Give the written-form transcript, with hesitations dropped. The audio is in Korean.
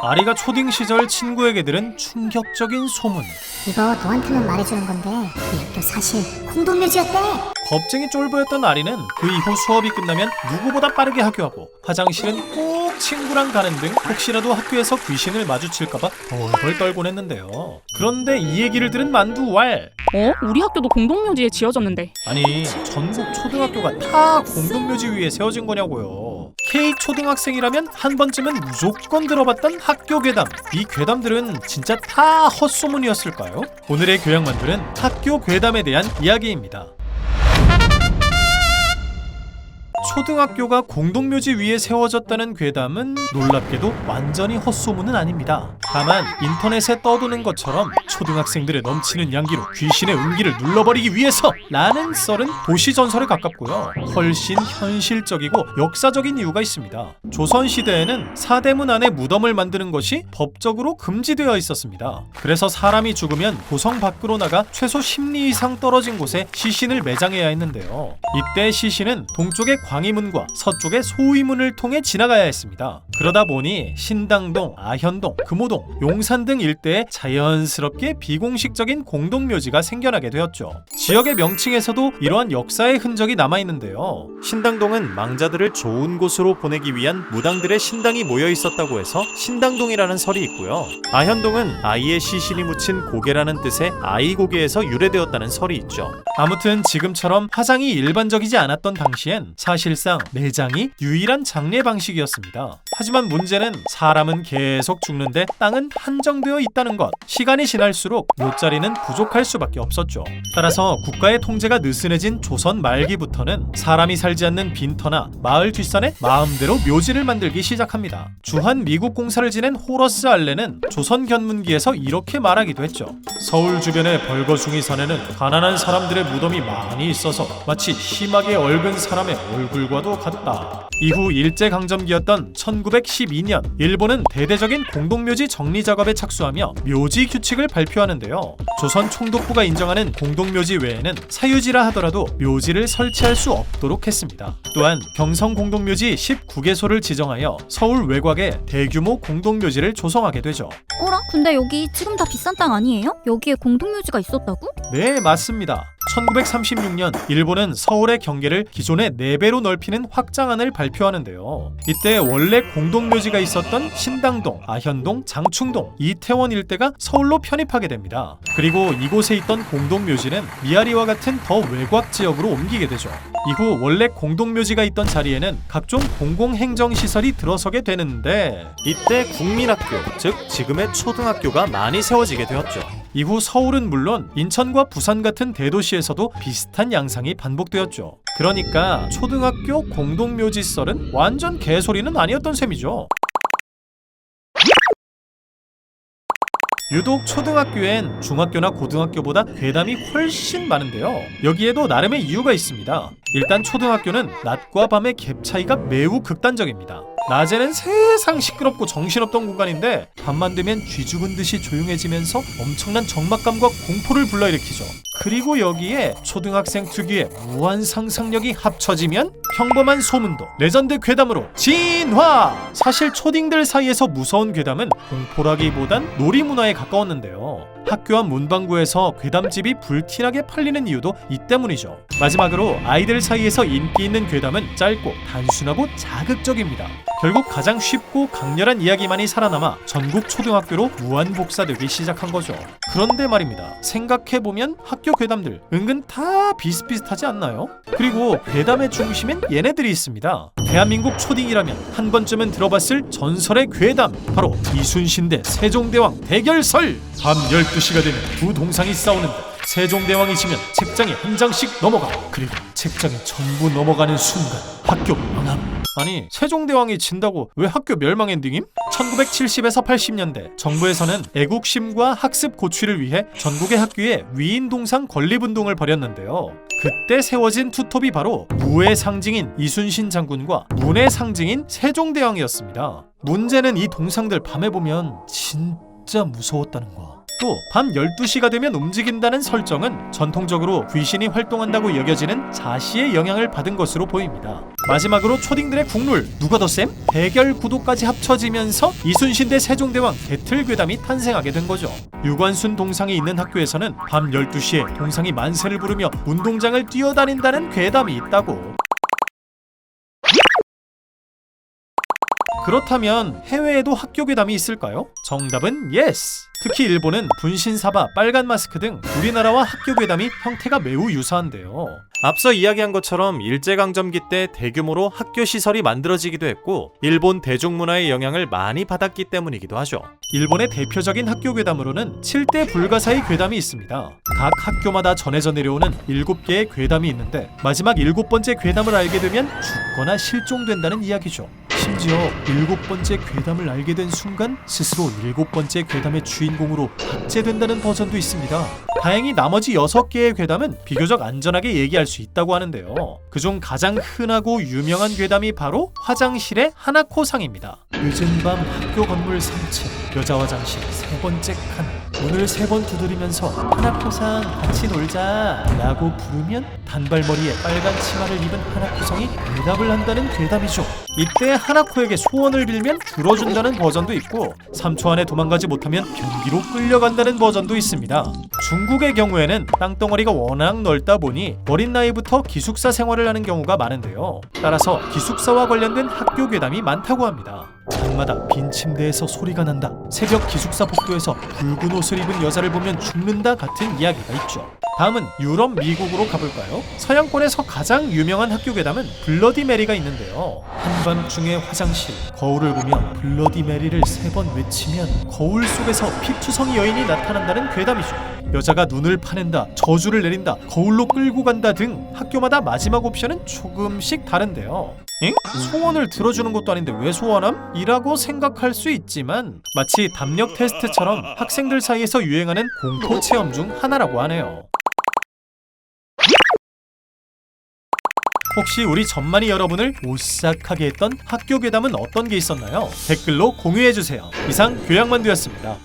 아리가 초딩 시절 친구에게 들은 충격적인 소문. 이거 너한테만 말해주는 건데 이 학교 사실 공동묘지였대. 겁쟁이 쫄보였던 아리는 그 이후 수업이 끝나면 누구보다 빠르게 학교하고 화장실은 꼭 친구랑 가는 등 혹시라도 학교에서 귀신을 마주칠까봐 덜덜 떨곤 했는데요. 그런데 이 얘기를 들은 만두왈. 우리 학교도 공동묘지에 지어졌는데. 아니, 전국 초등학교가 다 공동묘지 위에 세워진 거냐고요. K 초등학생이라면 한 번쯤은 무조건 들어봤던 학교 괴담. 이 괴담들은 진짜 다 헛소문이었을까요? 오늘의 교양만두는 학교 괴담에 대한 이야기입니다. 초등학교가 공동묘지 위에 세워졌다는 괴담은 놀랍게도 완전히 헛소문은 아닙니다. 다만 인터넷에 떠도는 것처럼 초등학생들의 넘치는 양기로 귀신의 운기를 눌러버리기 위해서 라는 썰은 도시전설에 가깝고요. 훨씬 현실적이고 역사적인 이유가 있습니다. 조선시대에는 사대문 안에 무덤을 만드는 것이 법적으로 금지되어 있었습니다. 그래서 사람이 죽으면 도성 밖으로 나가 최소 10리 이상 떨어진 곳에 시신을 매장해야 했는데요. 이때 시신은 동쪽의 광희문과 서쪽의 소위문을 통해 지나가야 했습니다. 그러다 보니 신당동, 아현동, 금호동, 용산 등 일대에 자연스럽게 비공식적인 공동묘지가 생겨나게 되었죠. 지역의 명칭에서도 이러한 역사의 흔적이 남아있는데요. 신당동은 망자들을 좋은 곳으로 보내기 위한 무당들의 신당이 모여 있었다고 해서 신당동이라는 설이 있고요. 아현동은 아이의 시신이 묻힌 고개라는 뜻의 아이고개에서 유래되었다는 설이 있죠. 아무튼 지금처럼 화장이 일반적이지 않았던 당시엔 사실상 매장이 유일한 장례 방식이었습니다. 하지만 문제는 사람은 계속 죽는데 땅은 한정되어 있다는 것. 시간이 지날수록 묘자리는 부족할 수밖에 없었죠. 따라서 국가의 통제가 느슨해진 조선 말기부터는 사람이 살지 않는 빈터나 마을 뒷산에 마음대로 묘지를 만들기 시작합니다. 주한 미국 공사를 지낸 호러스 알렌은 조선 견문기에서 이렇게 말하기도 했죠. 서울 주변의 벌거숭이 산에는 가난한 사람들의 무덤이 많이 있어서 마치 심하게 얽은 사람의 얼굴과도 같다. 이후 일제강점기였던 1912년 일본은 대대적인 공동묘지 정리 작업에 착수하며 묘지 규칙을 발표하는데요. 조선 총독부가 인정하는 공동묘지 외에는 사유지라 하더라도 묘지를 설치할 수 없도록 했습니다. 또한 경성 공동묘지 19개소를 지정하여 서울 외곽에 대규모 공동묘지를 조성하게 되죠. 어라? 근데 여기 지금 다 비싼 땅 아니에요? 여기에 공동묘지가 있었다고? 네, 맞습니다. 1936년 일본은 서울의 경계를 기존의 4배로 넓히는 확장안을 발표하는데요. 이때 원래 공동묘지가 있었던 신당동, 아현동, 장충동, 이태원 일대가 서울로 편입하게 됩니다. 그리고 이곳에 있던 공동묘지는 미아리와 같은 더 외곽 지역으로 옮기게 되죠. 이후 원래 공동묘지가 있던 자리에는 각종 공공행정시설이 들어서게 되는데 이때 국민학교, 즉 지금의 초등학교가 많이 세워지게 되었죠. 이후 서울은 물론 인천과 부산 같은 대도시에서도 비슷한 양상이 반복되었죠. 그러니까 초등학교 공동묘지 썰은 완전 개소리는 아니었던 셈이죠. 유독 초등학교엔 중학교나 고등학교보다 괴담이 훨씬 많은데요. 여기에도 나름의 이유가 있습니다. 일단 초등학교는 낮과 밤의 갭 차이가 매우 극단적입니다. 낮에는 세상 시끄럽고 정신없던 공간인데 밤만 되면 쥐 죽은 듯이 조용해지면서 엄청난 적막감과 공포를 불러일으키죠. 그리고 여기에 초등학생 특유의 무한 상상력이 합쳐지면 평범한 소문도 레전드 괴담으로 진화! 사실 초딩들 사이에서 무서운 괴담은 공포라기보단 놀이문화에 가까웠는데요. 학교 앞 문방구에서 괴담집이 불티나게 팔리는 이유도 이 때문이죠. 마지막으로 아이들 사이에서 인기 있는 괴담은 짧고 단순하고 자극적입니다. 결국 가장 쉽고 강렬한 이야기만이 살아남아 전국 초등학교로 무한복사되기 시작한 거죠. 그런데 말입니다. 생각해보면 학교 괴담들 은근 다 비슷비슷하지 않나요? 그리고 괴담의 중심엔 얘네들이 있습니다. 대한민국 초딩이라면 한 번쯤은 들어봤을 전설의 괴담, 바로 이순신 대 세종대왕 대결설! 밤 12시가 되면 두 동상이 싸우는데 세종대왕이 지면 책장에 한 장씩 넘어가. 그리고 책장이 전부 넘어가는 순간 학교 망함. 아니, 세종대왕이 진다고 왜 학교 멸망 엔딩임? 1970에서 80년대 정부에서는 애국심과 학습 고취를 위해 전국의 학교에 위인동상 건립운동을 벌였는데요. 그때 세워진 투톱이 바로 무의 상징인 이순신 장군과 문의 상징인 세종대왕이었습니다. 문제는 이 동상들 밤에 보면 진짜 무서웠다는 거. 또 밤 12시가 되면 움직인다는 설정은 전통적으로 귀신이 활동한다고 여겨지는 자시의 영향을 받은 것으로 보입니다. 마지막으로 초딩들의 국룰 누가 더 쌤? 대결 구도까지 합쳐지면서 이순신 대 세종대왕 배틀 괴담이 탄생하게 된 거죠. 유관순 동상이 있는 학교에서는 밤 12시에 동상이 만세를 부르며 운동장을 뛰어다닌다는 괴담이 있다고. 그렇다면 해외에도 학교 괴담이 있을까요? 정답은 yes! 특히 일본은 분신사바, 빨간 마스크 등 우리나라와 학교 괴담이 형태가 매우 유사한데요. 앞서 이야기한 것처럼 일제강점기 때 대규모로 학교 시설이 만들어지기도 했고 일본 대중문화의 영향을 많이 받았기 때문이기도 하죠. 일본의 대표적인 학교 괴담으로는 7대 불가사의 괴담이 있습니다. 각 학교마다 전해져 내려오는 7개의 괴담이 있는데 마지막 7번째 괴담을 알게 되면 죽거나 실종된다는 이야기죠. 심지어 7번째 괴담을 알게 된 순간 스스로 7번째 괴담의 주인공으로 박제된다는 버전도 있습니다. 다행히 나머지 6개의 괴담은 비교적 안전하게 얘기할 수 있다고 하는데요. 그중 가장 흔하고 유명한 괴담이 바로 화장실의 하나코상입니다. 늦은 밤 학교 건물 3층 여자 화장실 3번째 칸 문을 3번 두드리면서 하나코상 같이 놀자 라고 부르면 단발머리에 빨간 치마를 입은 하나코상이 대답을 한다는 괴담이죠. 이때 하나코에게 소원을 빌면 들어준다는 버전도 있고 3초 안에 도망가지 못하면 변기로 끌려간다는 버전도 있습니다. 중국의 경우에는 땅덩어리가 워낙 넓다 보니 어린 나이부터 기숙사 생활을 하는 경우가 많은데요. 따라서 기숙사와 관련된 학교 괴담이 많다고 합니다. 밤마다 빈 침대에서 소리가 난다. 새벽 기숙사 복도에서 붉은 옷을 입은 여자를 보면 죽는다 같은 이야기가 있죠. 다음은 유럽, 미국으로 가볼까요? 서양권에서 가장 유명한 학교 괴담은 블러디 메리가 있는데요. 한밤중에 화장실, 거울을 보며 블러디 메리를 3번 외치면 거울 속에서 피투성이 여인이 나타난다는 괴담이죠. 여자가 눈을 파낸다, 저주를 내린다, 거울로 끌고 간다 등 학교마다 마지막 옵션은 조금씩 다른데요. 엥? 소원을 들어주는 것도 아닌데 왜 소원함? 이라고 생각할 수 있지만 마치 담력 테스트처럼 학생들 사이에서 유행하는 공포 체험 중 하나라고 하네요. 혹시 우리 전만이 여러분을 오싹하게 했던 학교 괴담은 어떤 게 있었나요? 댓글로 공유해주세요. 이상 교양만두였습니다.